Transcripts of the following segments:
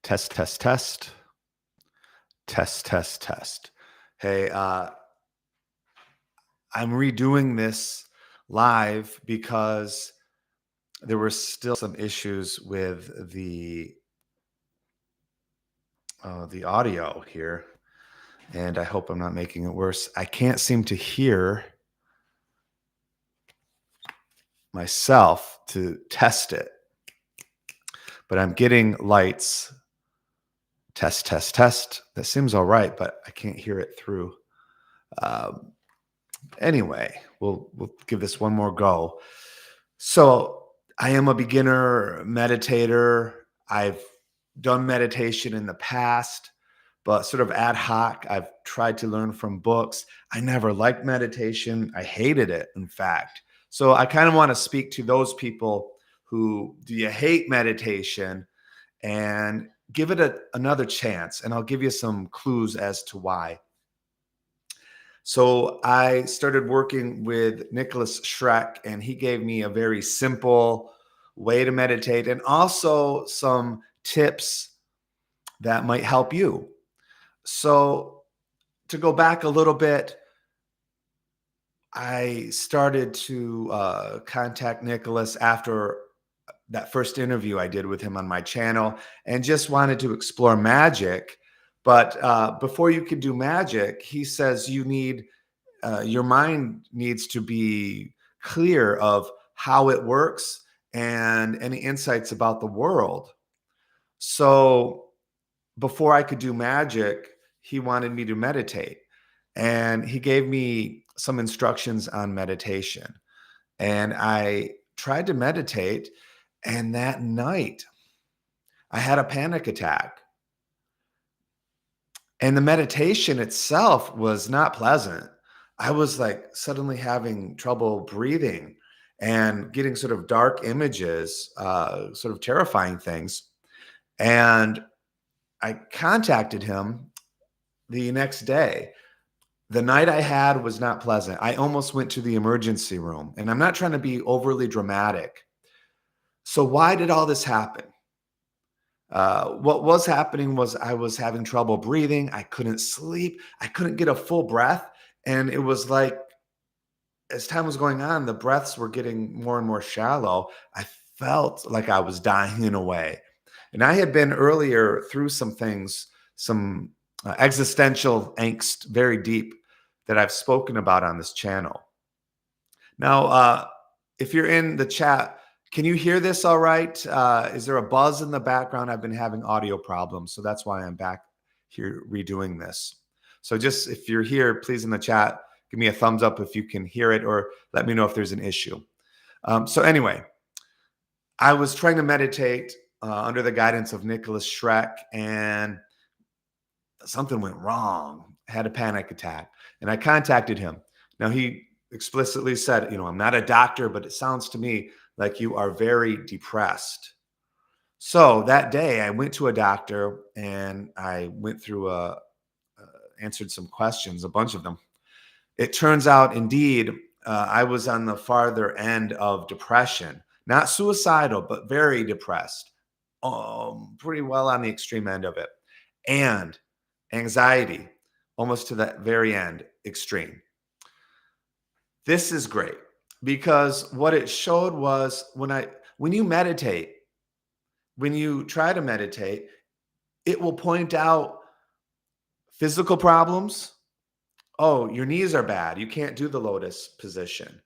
Test, test, test. Test, test, test. Hey, I'm redoing this live because there were still some issues with the audio here, and I hope I'm not making it worse. I can't seem to hear myself to test it, but I'm getting lights. Test, test, test. That seems all right, but I can't hear it through. Anyway, we'll give this one more go. So I am a beginner meditator. I've done meditation in the past, but sort of ad hoc. I've tried to learn from books. I never liked meditation. I hated it, in fact. So I kind of want to speak to those people who, do you hate meditation, and give it another chance. And I'll give you some clues as to why. So I started working with Nicholas Schreck, and he gave me a very simple way to meditate and also some tips that might help you. So to go back a little bit, I started to contact Nicholas after that first interview I did with him on my channel, and just wanted to explore magic. But before you can do magic, he says you need your mind needs to be clear of how it works and any insights about the world. So before I could do magic, he wanted me to meditate, and he gave me some instructions on meditation. And I tried to meditate, and that night I had a panic attack. And the meditation itself was not pleasant. I was like suddenly having trouble breathing and getting sort of dark images, sort of terrifying things. And I contacted him the next day. The night I had was not pleasant. I almost went to the emergency room, and I'm not trying to be overly dramatic. So why did all this happen? What was happening was I was having trouble breathing. I couldn't sleep. I couldn't get a full breath. And it was like, as time was going on, the breaths were getting more and more shallow. I felt like I was dying in a way. And I had been earlier through some things, some existential angst, very deep, that I've spoken about on this channel. Now, if you're in the chat, can you hear this all right? Is there a buzz in the background? I've been having audio problems, so that's why I'm back here redoing this. So just if you're here, please in the chat, give me a thumbs up if you can hear it, or let me know if there's an issue. So anyway, I was trying to meditate under the guidance of Nicholas Schreck, and something went wrong. I had a panic attack, and I contacted him. Now, he explicitly said, I'm not a doctor, but it sounds to me like you are very depressed. So that day I went to a doctor, and I went through answered some questions, a bunch of them. It turns out, indeed, I was on the farther end of depression, not suicidal, but very depressed, pretty well on the extreme end of it. And anxiety, almost to that very end, extreme. This is great, because what it showed was when you meditate, when you try to meditate, it will point out physical problems. Oh, your knees are bad. You can't do the lotus position.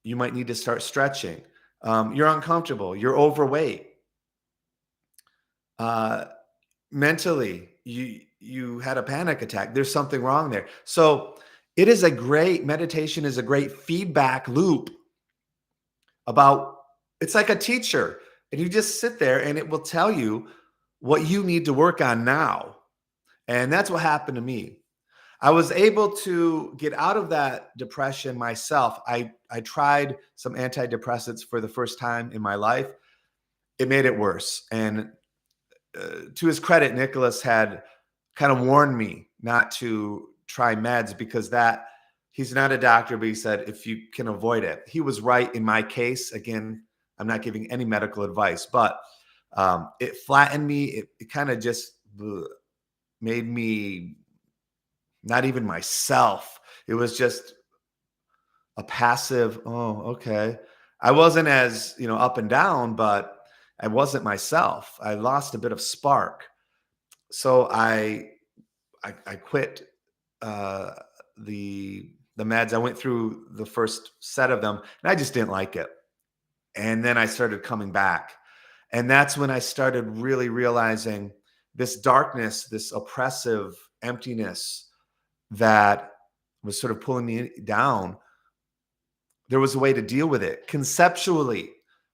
You might need to start stretching. You're uncomfortable. You're overweight. Mentally, you had a panic attack. There's something wrong there. So meditation is a great feedback loop about, it's like a teacher, and you just sit there and it will tell you what you need to work on now. And that's what happened to me. I was able to get out of that depression myself. I tried some antidepressants for the first time in my life. It made it worse. And to his credit, Nicholas had kind of warned me not to try meds, because he's not a doctor, but he said, if you can avoid it. He was right in my case. Again, I'm not giving any medical advice, but It flattened me. It kind of just made me not even myself. It was just a passive, oh, okay. I wasn't as, up and down, but I wasn't myself. I lost a bit of spark. So I quit uh, the meds. I went through the first set of them, and I just didn't like it. And then I started coming back, and that's when I started really realizing this darkness, this oppressive emptiness that was sort of pulling me down. There was a way to deal with it conceptually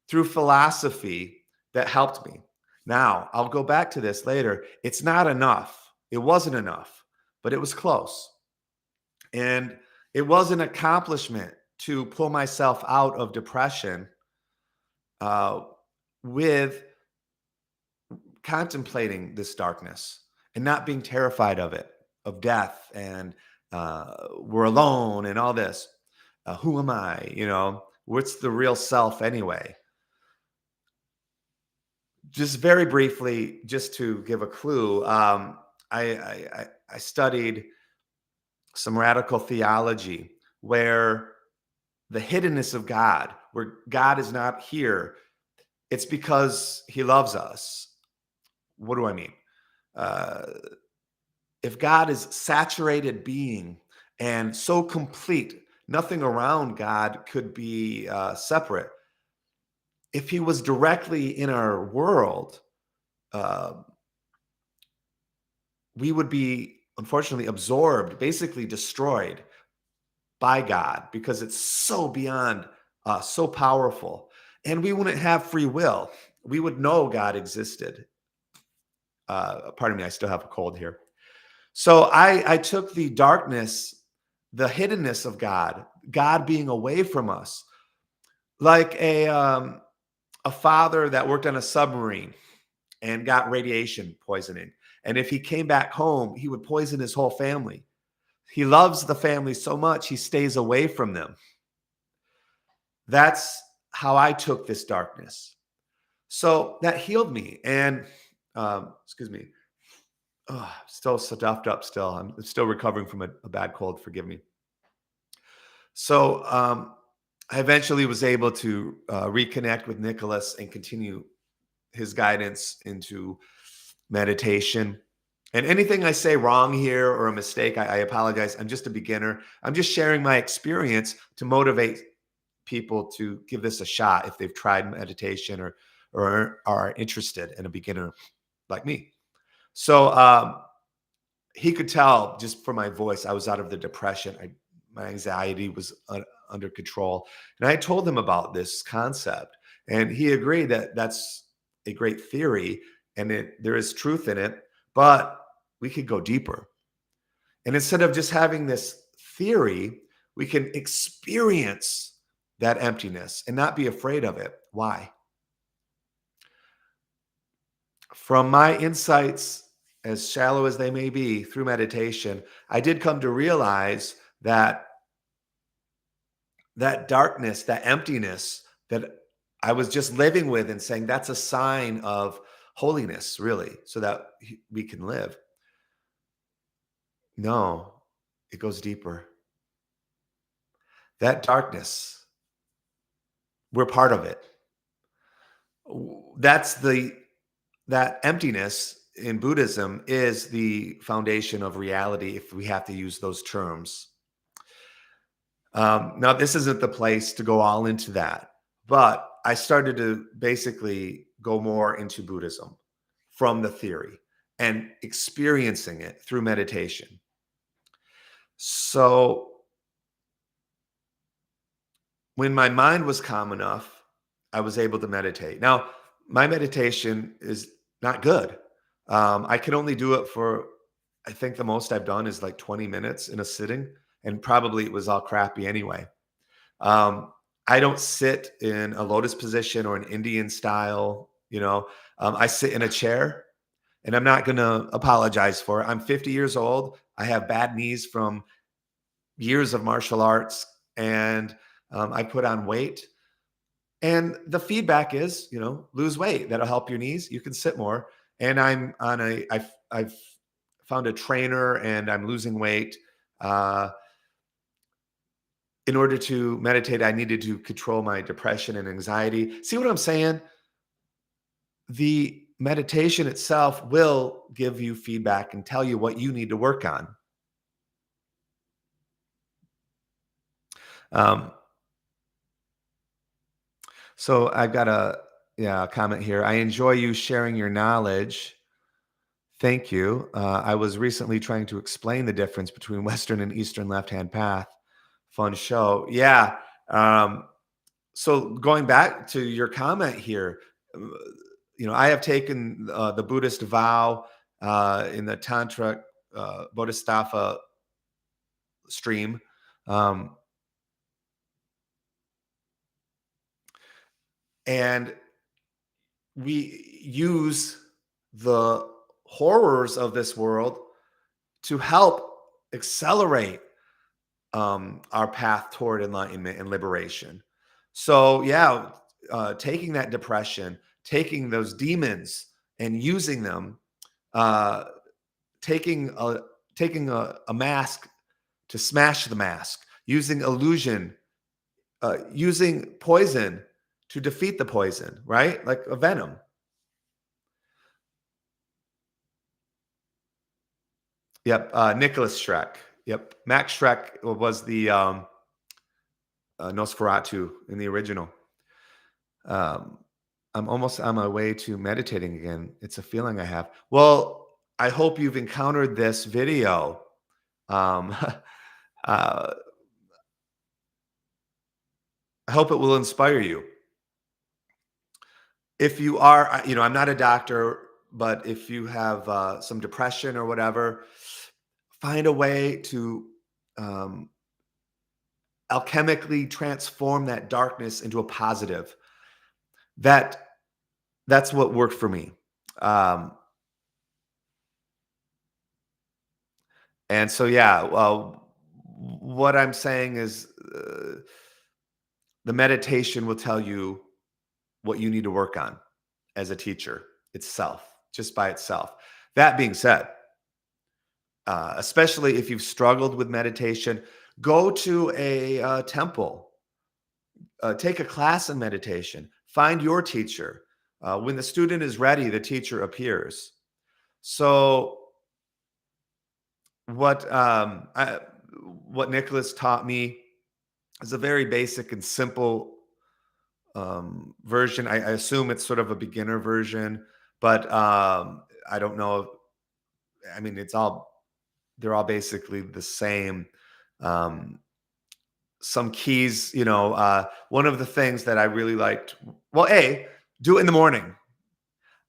through philosophy that helped me. Now, I'll go back to this later. It's not enough. It wasn't enough, but it was close. And it was an accomplishment to pull myself out of depression uh, with contemplating this darkness and not being terrified of it, of death, and we're alone and all this. Who am I? What's the real self anyway? Just very briefly, just to give a clue, I studied some radical theology where the hiddenness of God, where God is not here, it's because he loves us. What do I mean? Uh, if God is saturated being and so complete, nothing around God could be separate. If he was directly in our world, uh, we would be unfortunately absorbed, basically destroyed by God because it's so beyond us, so powerful. And we wouldn't have free will. We would know God existed. Pardon me, I still have a cold here. So I took the darkness, the hiddenness of God, God being away from us, like a father that worked on a submarine and got radiation poisoning. And if he came back home, he would poison his whole family. He loves the family so much, he stays away from them. That's how I took this darkness. So that healed me. And excuse me, still stuffed up still. I'm still recovering from a bad cold. Forgive me. So I eventually was able to reconnect with Nicholas and continue his guidance into meditation. And anything I say wrong here or a mistake, I apologize. I'm just a beginner. I'm just sharing my experience to motivate people to give this a shot if they've tried meditation or are interested in a beginner like me. So he could tell just from my voice, I was out of the depression. My anxiety was under control. And I told him about this concept, and he agreed that that's a great theory and there is truth in it, but we could go deeper. And instead of just having this theory, we can experience that emptiness and not be afraid of it. Why? From my insights, as shallow as they may be through meditation, I did come to realize that that darkness, that emptiness that I was just living with and saying that's a sign of holiness, really, so that we can live. No, it goes deeper. That darkness, we're part of it. That's that emptiness in Buddhism is the foundation of reality, if we have to use those terms. Now, this isn't the place to go all into that, but I started to basically go more into Buddhism from the theory and experiencing it through meditation. So when my mind was calm enough, I was able to meditate. Now, my meditation is not good. I can only do it for, I think the most I've done is like 20 minutes in a sitting, and probably it was all crappy anyway. I don't sit in a lotus position or an Indian style, I sit in a chair, and I'm not going to apologize for it. I'm 50 years old. I have bad knees from years of martial arts, and I put on weight. And the feedback is, lose weight. That'll help your knees. You can sit more. And I've found a trainer and I'm losing weight. Uh, in order to meditate, I needed to control my depression and anxiety. See what I'm saying? The meditation itself will give you feedback and tell you what you need to work on. Um, so I've got a comment here. I enjoy you sharing your knowledge. Thank you. I was recently trying to explain the difference between Western and Eastern left-hand path. Fun show. Yeah. Um, so going back to your comment here, uh, I have taken the Buddhist vow in the Tantra Bodhisattva stream. Um, and we use the horrors of this world to help accelerate our path toward enlightenment and liberation. So, yeah, taking that depression, taking those demons and using them, uh, taking a mask to smash the mask, using illusion, using poison to defeat the poison, right? Like a venom. Yep. Nicholas Schreck. Yep. Max Schreck was the Nosferatu in the original. Um, I'm almost on my way to meditating again. It's a feeling I have. Well, I hope you've encountered this video. Um, uh, I hope it will inspire you. If you are, I'm not a doctor, but if you have some depression or whatever, find a way to um, alchemically transform that darkness into a positive. That's what worked for me. Um, and so, yeah, well, what I'm saying is the meditation will tell you what you need to work on as a teacher itself, just by itself. That being said, especially if you've struggled with meditation, go to a temple, take a class in meditation, find your teacher. When the student is ready, the teacher appears. So what what Nicholas taught me is a very basic and simple version. I assume it's sort of a beginner version, but I don't know. I mean, they're all basically the same. Um, some keys, one of the things that I really liked, well, do it in the morning.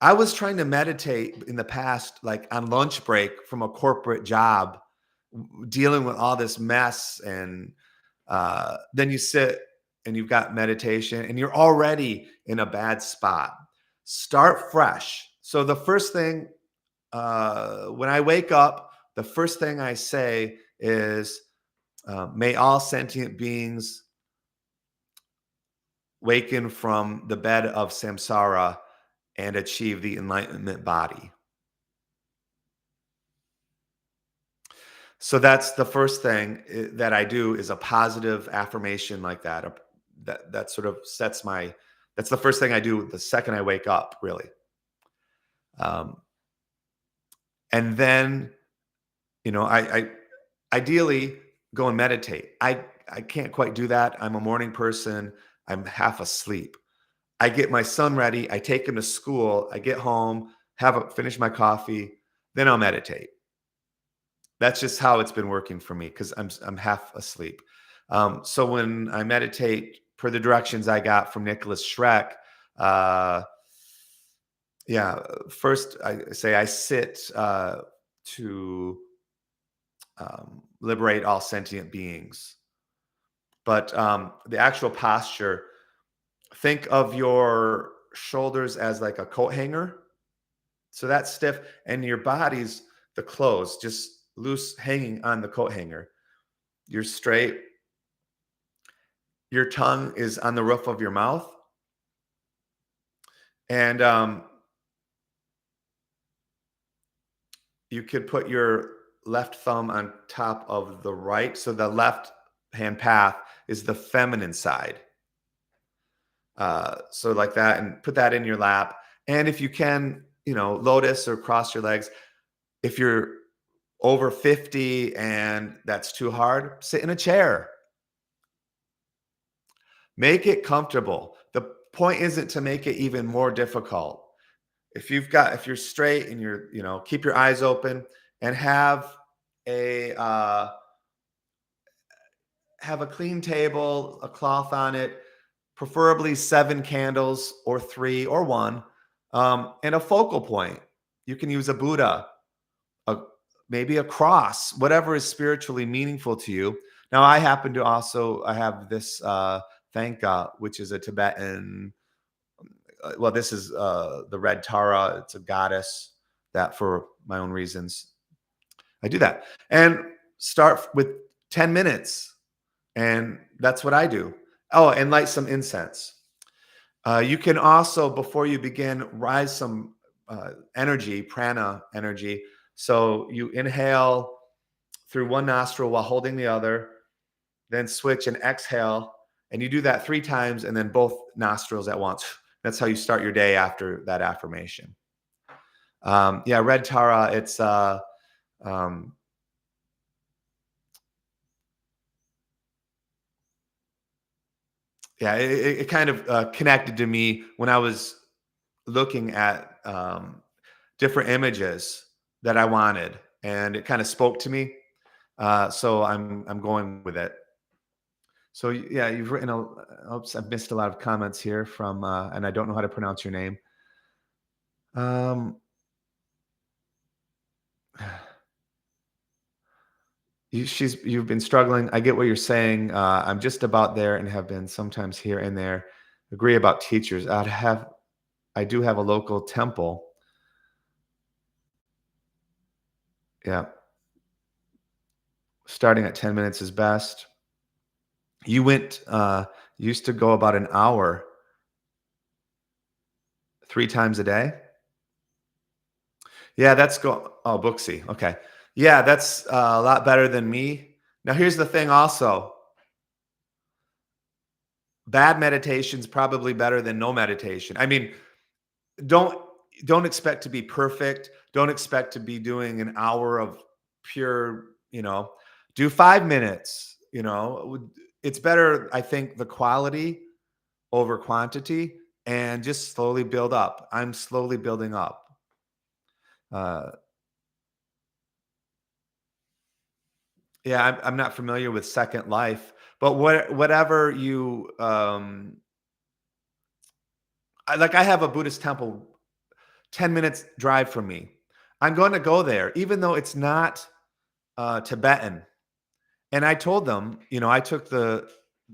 I was trying to meditate in the past, like on lunch break from a corporate job, dealing with all this mess. And then you sit and you've got meditation and you're already in a bad spot. Start fresh. So the first thing, when I wake up, the first thing I say is, may all sentient beings waken from the bed of samsara and achieve the enlightenment body. So that's the first thing that I do, is a positive affirmation like that. That sort of that's the first thing I do the second I wake up, really. Um, and then, I ideally go and meditate. I can't quite do that. I'm a morning person. I'm half asleep. I get my son ready. I take him to school. I get home, finish my coffee, then I'll meditate. That's just how it's been working for me because I'm half asleep. So when I meditate per the directions I got from Nicholas Schreck, uh, yeah, first I say I sit to liberate all sentient beings. But the actual posture, think of your shoulders as like a coat hanger. So that's stiff, and your body's the clothes, just loose hanging on the coat hanger. You're straight. Your tongue is on the roof of your mouth. And you could put your left thumb on top of the right. So the left hand path is the feminine side. So like that, and put that in your lap. And if you can, lotus or cross your legs. If you're over 50 and that's too hard, sit in a chair. Make it comfortable. The point isn't to make it even more difficult. If you're straight and keep your eyes open and a uh, have a clean table, a cloth on it, preferably 7 candles or 3 or 1, and a focal point. You can use a Buddha, a maybe a cross, whatever is spiritually meaningful to you. Now, I have this Thanka, which is a Tibetan. Well, this is the red Tara. It's a goddess that, for my own reasons, I do that. And start with 10 minutes. And that's what I do. Oh, and light some incense. You can also, before you begin, rise some energy, prana energy. So you inhale through one nostril while holding the other, then switch and exhale. And you do that 3 times and then both nostrils at once. That's how you start your day after that affirmation. Yeah, red Tara, it's um, yeah, it kind of connected to me when I was looking at different images that I wanted, and it kind of spoke to me. So I'm going with it. So yeah, you've written a. Oops, I've missed a lot of comments here from, and I don't know how to pronounce your name. Um, you've been struggling. I get what you're saying. I'm just about there and have been sometimes here and there. Agree about teachers. I do have a local temple. Yeah, starting at 10 minutes is best. You used to go about an hour 3 times a day. Yeah, oh, Booksy. Okay. Yeah, that's a lot better than me. Now, here's the thing also. Bad meditation's probably better than no meditation. I mean, don't don't expect to be perfect. Don't expect to be doing an hour of pure, do 5 minutes, It's better, I think, the quality over quantity, and just slowly build up. I'm slowly building up. Uh, yeah, I'm not familiar with Second Life, but whatever you I have a Buddhist temple 10 minutes drive from me. I'm going to go there, even though it's not Tibetan. And I told them, I took the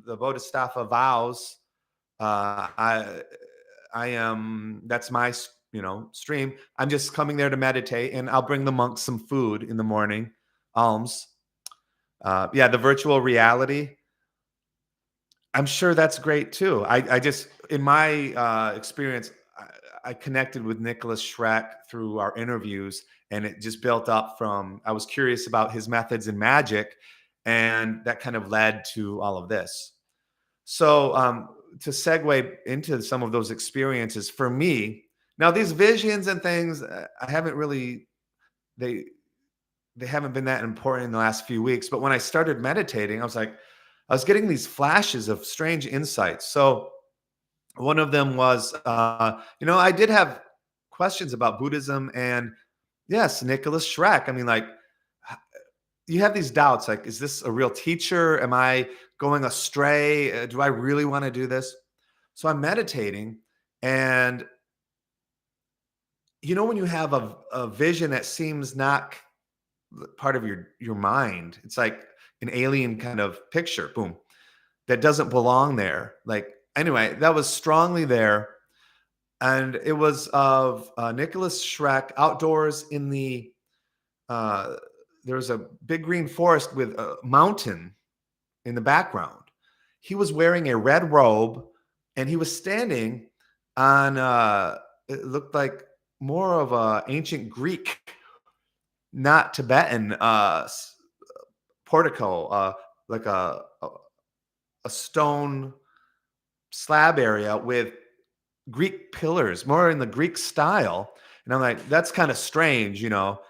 Bodhisattva vows. I am that's my stream. I'm just coming there to meditate, and I'll bring the monks some food in the morning, alms. Yeah, the virtual reality. I'm sure that's great too. I just, in my experience, I connected with Nicholas Schreck through our interviews, and it just built up from. I was curious about his methods in magic, and that kind of led to all of this. So, to segue into some of those experiences for me, now these visions and things, I haven't really they they haven't been that important in the last few weeks. But when I started meditating, I was getting these flashes of strange insights. So one of them was, I did have questions about Buddhism, and yes, Nicholas Schreck. I mean, like, you have these doubts, like, is this a real teacher? Am I going astray? Do I really want to do this? So I'm meditating, and when you have a vision that seems not part of your mind, it's like an alien kind of picture, boom, that doesn't belong there. Like, anyway, that was strongly there, and it was of Nicholas Schreck outdoors in the. Uh, there was a big green forest with a mountain in the background. He was wearing a red robe, and he was standing on it looked like more of a ancient Greek, not Tibetan, portico, like a stone slab area with Greek pillars, more in the Greek style. And I'm like, that's kind of strange, you know.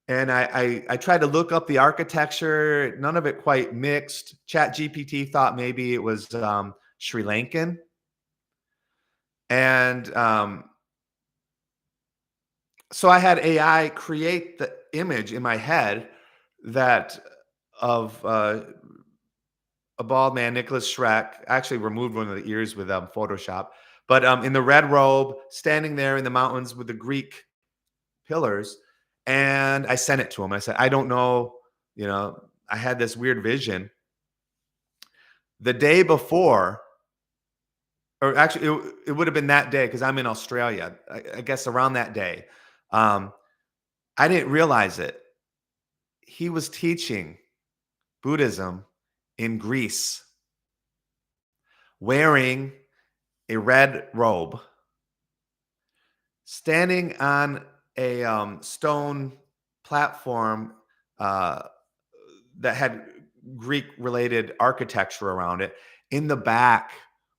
And I tried to look up the architecture. None of it quite mixed. Chat GPT thought maybe it was Sri Lankan. And so I had AI create the image in my head that of a bald man, Nicholas Schreck. I actually removed one of the ears with Photoshop. But in the red robe, standing there in the mountains with the Greek pillars. And I sent it to him. I said, I don't know, you know, I had this weird vision. The day before, or actually, it would have been that day because I'm in Australia. I guess around that day. I didn't realize it. He was teaching Buddhism in Greece, wearing a red robe, standing on a stone platform that had Greek related architecture around it. In the back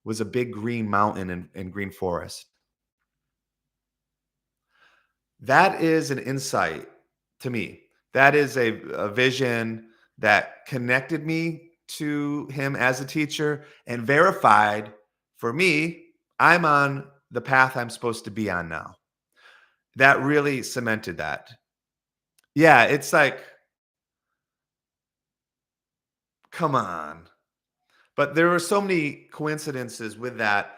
was a big green mountain and green forest. That is an insight to me. That is a vision that connected me to him as a teacher and verified for me, I'm on the path I'm supposed to be on now. That really cemented that. Yeah, it's like, come on. But there were so many coincidences with that.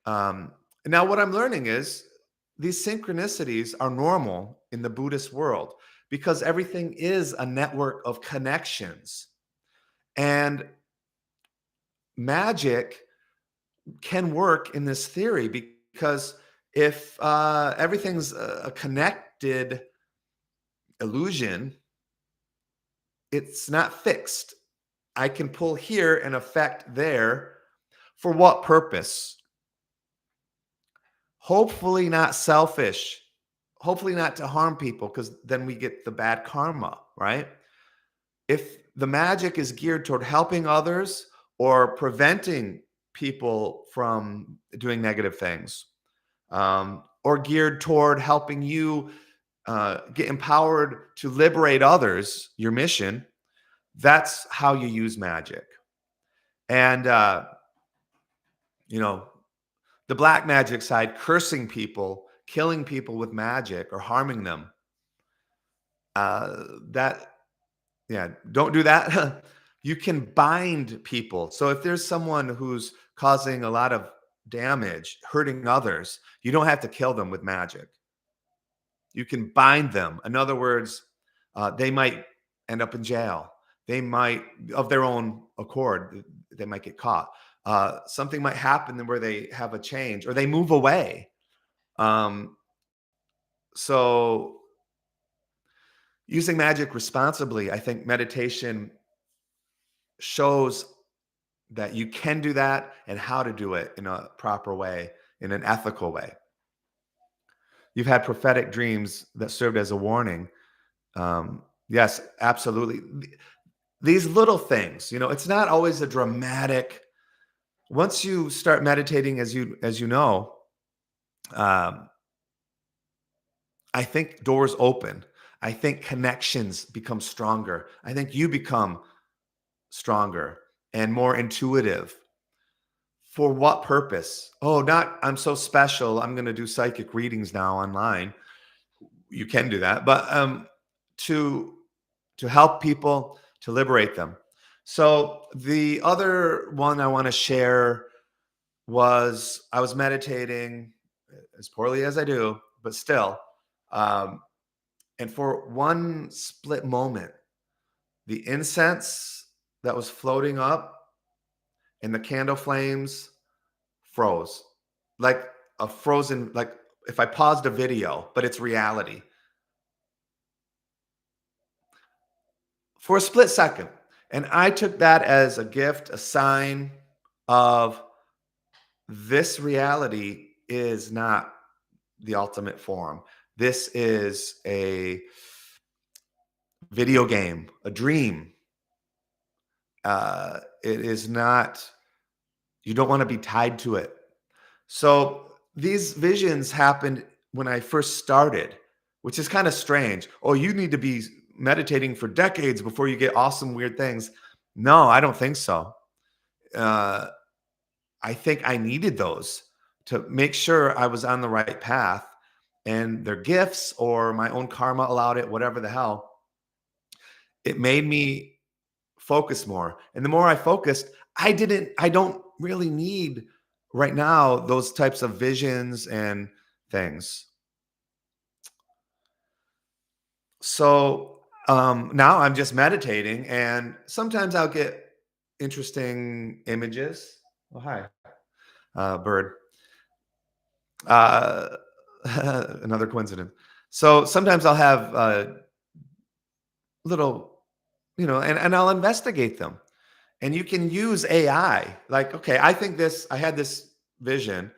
Now, what I'm learning is these synchronicities are normal in the Buddhist world because everything is a network of connections. And magic can work in this theory because if everything's a connected illusion, it's not fixed. I can pull here and affect there. For what purpose? Hopefully not selfish. Hopefully not to harm people because then we get the bad karma, right? If the magic is geared toward helping others or preventing people from doing negative things, or geared toward helping you get empowered to liberate others, your mission, that's how you use magic. And, you know, the black magic side, cursing people, killing people with magic or harming them, that, yeah, don't do that. You can bind people. So if there's someone who's causing a lot of damage, hurting others, you don't have to kill them with magic. You can bind them. In other words, they might end up in jail. They might, of their own accord, they might get caught. Something might happen where they have a change or they move away. Um, so using magic responsibly, I think meditation shows that you can do that and how to do it in a proper way, in an ethical way. You've had prophetic dreams that served as a warning. Yes, absolutely. These little things, you know, it's not always a dramatic. Once you start meditating, as you know, um, I think doors open. I think connections become stronger. I think you become stronger and more intuitive. For what purpose? Oh, not I'm so special. I'm going to do psychic readings now online. You can do that, but to to help people, to liberate them. So the other one I want to share was I was meditating as poorly as I do, but still. Um, and for one split moment, the incense that was floating up and the candle flames froze, like a frozen, like if I paused a video, but it's reality for a split second. And I took that as a gift, a sign of this reality is not the ultimate form. This is a video game, a dream. It is not, you don't want to be tied to it. So these visions happened when I first started, which is kind of strange. Oh, you need to be meditating for decades before you get awesome, weird things. No, I don't think so. Uh, I think I needed those to make sure I was on the right path, and their gifts or my own karma allowed it, whatever the hell. It made me focus more. And the more I focused, I don't really need right now those types of visions and things. So now I'm just meditating, and sometimes I'll get interesting images. Oh, hi, bird. Uh, another coincidence. So sometimes I'll have little, and I'll investigate them. And you can use AI. Like, okay, I had this vision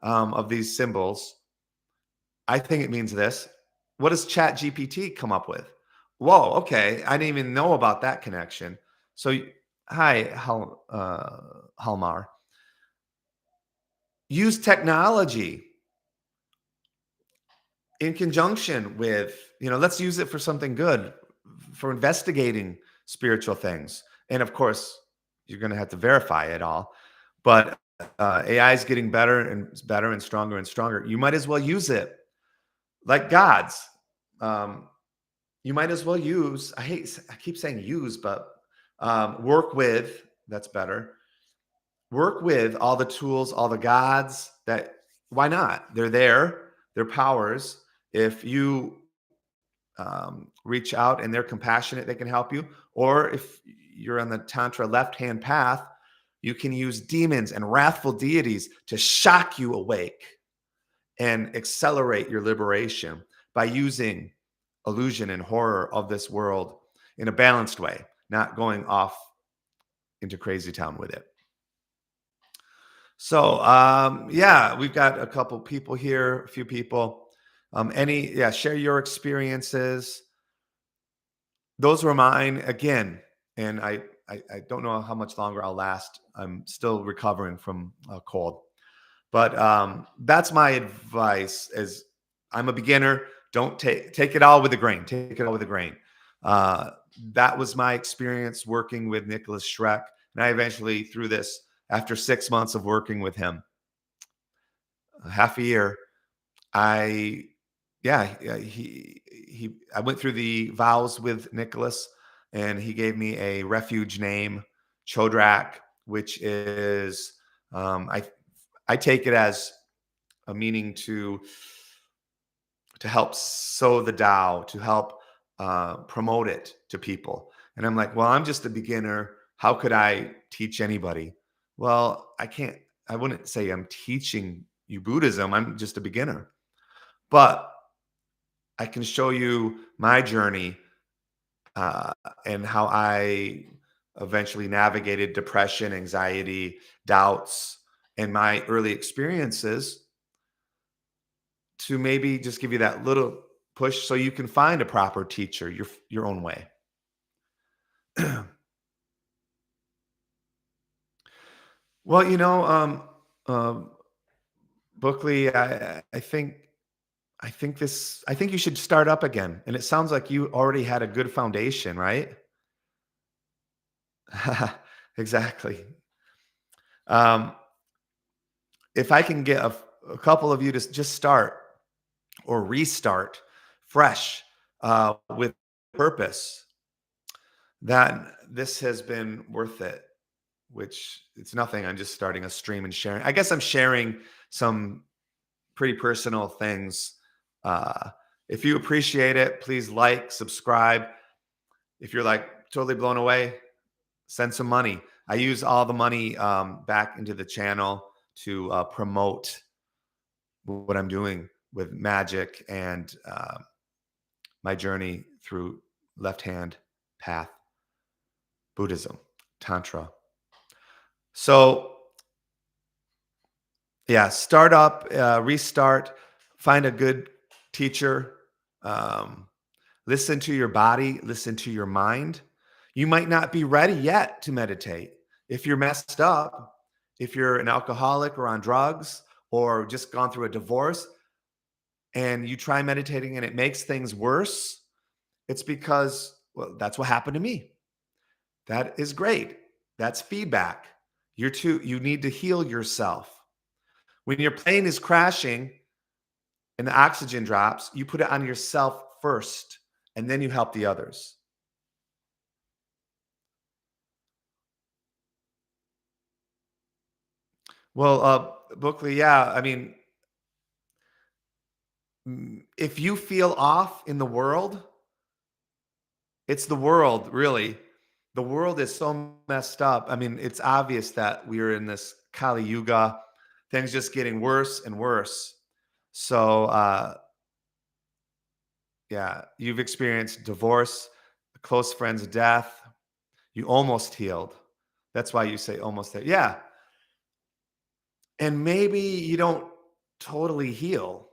of these symbols. I think it means this. What does Chat GPT come up with? Whoa, okay. I didn't even know about that connection. So, hi, Halmar. Use technology in conjunction with, let's use it for something good, for investigating spiritual things. And of course, you're going to have to verify it all. But AI is getting better and stronger and stronger. You might as well use it like gods. You might as well use, I keep saying use, but work with, that's better. Work with all the tools, all the gods that, why not? They're there, they're powers. If you reach out and they're compassionate, they can help you. Or if you're on the Tantra left hand path, you can use demons and wrathful deities to shock you awake and accelerate your liberation by using illusion and horror of this world in a balanced way, not going off into crazy town with it. So, yeah, we've got a couple people here, a few people. Share your experiences. Those were mine again. And I don't know how much longer I'll last. I'm still recovering from a cold. But that's my advice. Is I'm a beginner. Don't take it all with a grain. Take it all with a grain. That was my experience working with Nicholas Schreck, and I eventually, through this, after 6 months of working with him, half a year, I I went through the vows with Nicholas, and he gave me a refuge name, Chodrak, which is I take it as a meaning to help sow the Tao, to help promote it to people. And I'm like, well, I'm just a beginner. How could I teach anybody? Well, I wouldn't say I'm teaching you Buddhism. I'm just a beginner. But I can show you my journey uh, and how I eventually navigated depression, anxiety, doubts, and my early experiences to maybe just give you that little push so you can find a proper teacher your own way. Well, Bookley, I think you should start up again. And it sounds like you already had a good foundation, right? Exactly. Um, if I can get a couple of you to just start or restart fresh with purpose, then this has been worth it. Which it's nothing. I'm just starting a stream and sharing. I guess I'm sharing some pretty personal things. If you appreciate it, please like, subscribe. If you're like totally blown away, send some money. I use all the money back into the channel to promote what I'm doing with magic and my journey through left hand path, Buddhism, Tantra. So, yeah, start up, restart, Find a good teacher. Um, Listen to your body, listen to your mind. You might not be ready yet to meditate. If you're messed up, if you're an alcoholic or on drugs or just gone through a divorce and you try meditating and it makes things worse, it's because, well, that's what happened to me. That is great. That's feedback. You need to heal yourself. When your plane is crashing and the oxygen drops, you put it on yourself first and then you help the others. Well, Buckley, yeah. I mean, if you feel off in the world, it's the world, really. The world is so messed up. I mean, it's obvious that we are in this Kali Yuga, things just getting worse and worse. So, yeah, you've experienced divorce, a close friend's death. You almost healed. That's why you say almost there. Yeah. And maybe you don't totally heal.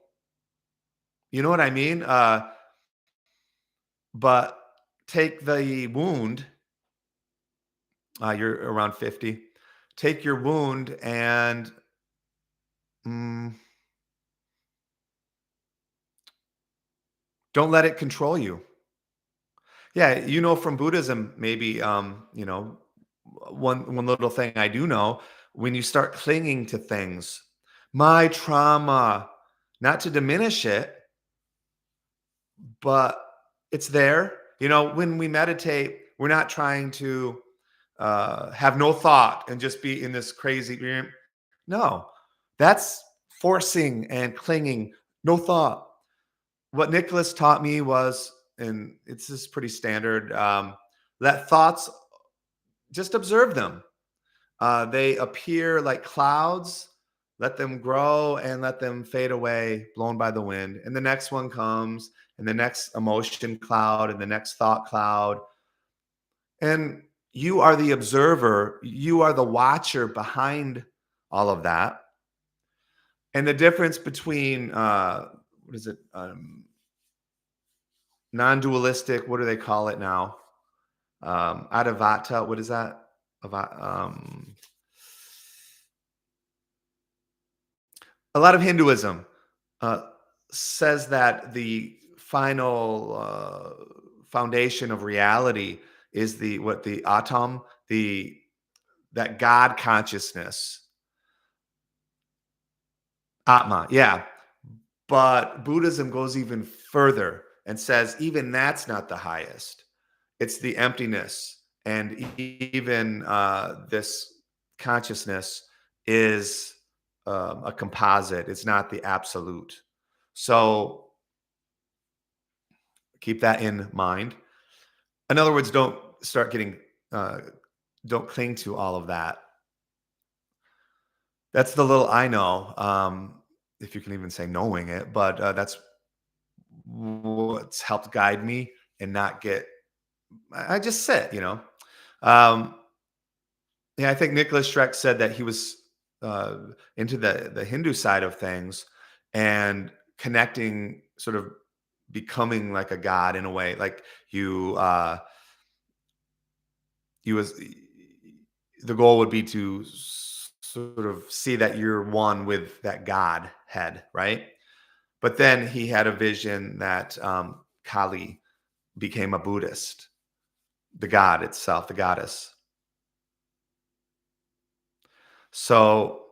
You know what I mean? But take the wound, you're around 50. Take your wound and mm, don't let it control you. Yeah, from Buddhism, maybe one little thing I do know, when you start clinging to things, my trauma, not to diminish it, but it's there. When we meditate, we're not trying to have no thought and just be in this crazy. No, that's forcing and clinging. No thought. What Nicholas taught me was, and it's just pretty standard. Let thoughts, just observe them. They appear like clouds. Let them grow and let them fade away, blown by the wind. And the next one comes, and the next emotion cloud, and the next thought cloud. And you are the observer, you are the watcher behind all of that. And the difference between, what is it? Non-dualistic, what do they call it now? Advaita, what is that? A lot of Hinduism uh, says that the final foundation of reality is the atom, the that God consciousness, atma. Yeah, but Buddhism goes even further and says even that's not the highest. It's the emptiness, and even this consciousness is a composite. It's not the absolute. So keep that in mind. In other words, don't start getting, uh, don't cling to all of that. That's the little I know, if you can even say knowing it, but that's what's helped guide me and not get. I just sit. Um, yeah, I think Nicholas Schreck said that he was uh, into the Hindu side of things and connecting, sort of becoming like a god in a way. Like you was the goal would be to sort of see that you're one with that God head, right? But then he had a vision that Kali became a Buddhist, the god itself, the goddess. So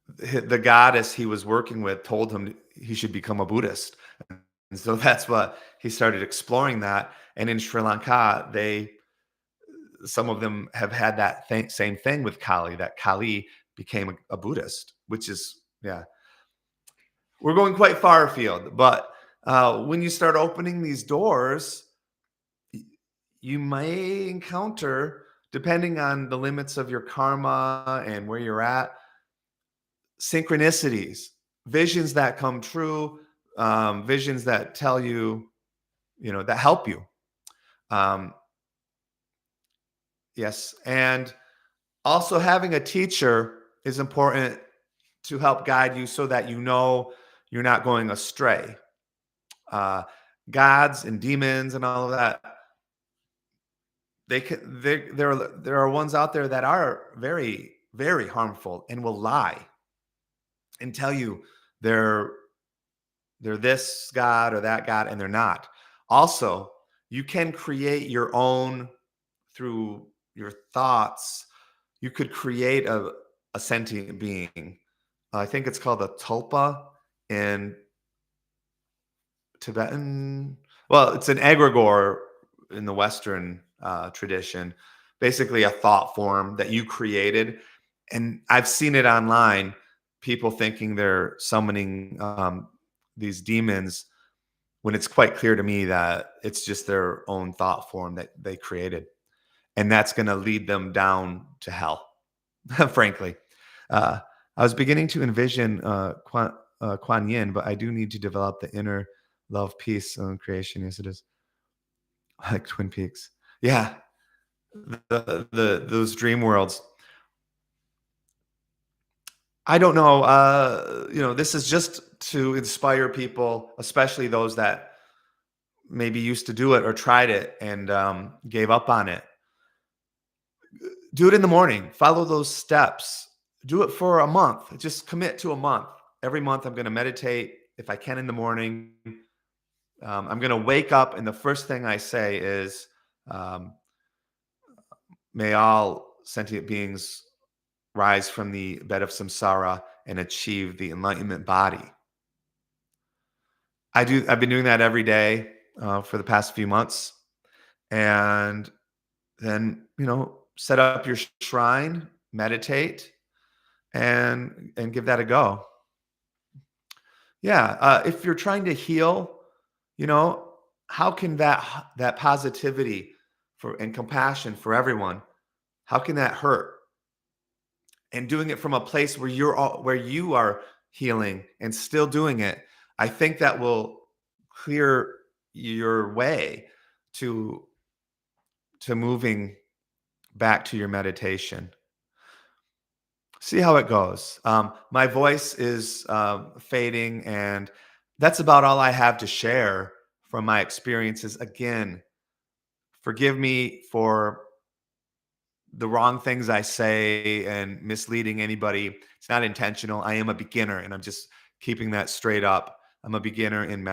the goddess he was working with told him he should become a Buddhist. And so that's what he started exploring that. And in Sri Lanka, some of them have had that same thing with Kali, that Kali became a Buddhist, which is, yeah, we're going quite far afield. But when you start opening these doors, you may encounter, depending on the limits of your karma and where you're at, synchronicities, visions that come true, visions that tell you, that help you. Um, yes. And also having a teacher is important to help guide you so that you know you're not going astray. Uh, Gods and demons and all of that, there are ones out there that are very, very harmful and will lie and tell you they're they're this God or that God, and they're not. Also, you can create your own through your thoughts. You could create a sentient being. I think it's called a tulpa in Tibetan. Well, it's an egregore in the Western tradition, basically a thought form that you created. And I've seen it online, people thinking they're summoning these demons when it's quite clear to me that it's just their own thought form that they created. And that's going to lead them down to hell, frankly. Uh, I was beginning to envision Kuan Yin, but I do need to develop the inner love, peace, and creation. Yes, it is like Twin Peaks. Yeah, the those dream worlds. I don't know. This is just to inspire people, especially those that maybe used to do it or tried it and gave up on it. Do it in the morning. Follow those steps. Do it for a month. Just commit to a month. Every month, I'm going to meditate if I can in the morning. I'm going to wake up, and the first thing I say is, um, may all sentient beings rise from the bed of samsara and achieve the enlightenment body. I've been doing that every day for the past few months. And then, set up your shrine, meditate, and give that a go. Yeah. If you're trying to heal, you know, how can that positivity and compassion for everyone, how can that hurt? And doing it from a place where where you are healing and still doing it, I think that will clear your way to moving back to your meditation. See how it goes. My voice is fading, and that's about all I have to share from my experiences. Again, forgive me for the wrong things I say and misleading anybody. It's not intentional. I am a beginner, and I'm just keeping that straight up. I'm a beginner in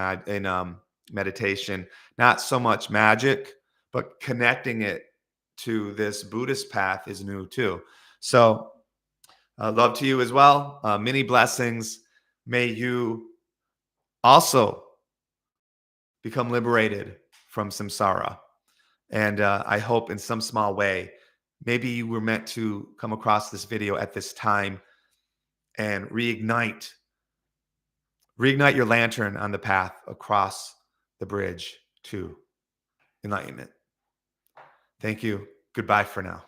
meditation, not so much magic, but connecting it to this Buddhist path is new too. So, love to you as well. Many blessings. May you also become liberated from samsara. And I hope in some small way, maybe you were meant to come across this video at this time and reignite your lantern on the path across the bridge to enlightenment. Thank you. Goodbye for now.